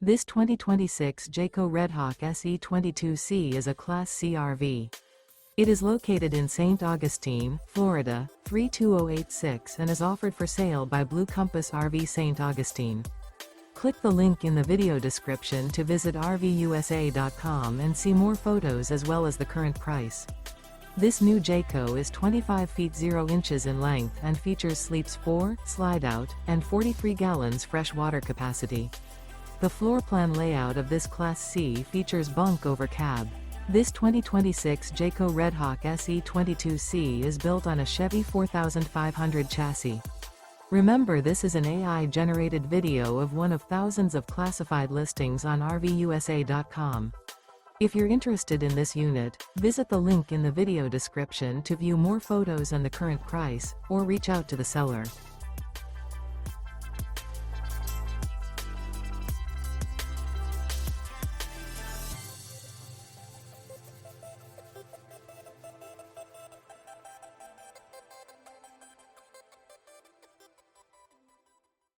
This 2026 Jayco Redhawk SE 22C is a Class C RV. It is located in St. Augustine, Florida, 32086 and is offered for sale by Blue Compass RV St. Augustine. Click the link in the video description to visit RVUSA.com and see more photos as well as the current price. This new Jayco is 25 feet 0 inches in length and features sleeps 4, Slideout, and 43 gallons fresh water capacity. The floor plan layout of this Class C features Bunk Over Cab. This 2026 Jayco Redhawk SE 22C is built on a Chevy 4500 chassis. Remember, this is an AI-generated video of one of thousands of classified listings on RVUSA.com. If you're interested in this unit, visit the link in the video description to view more photos and the current price, or reach out to the seller.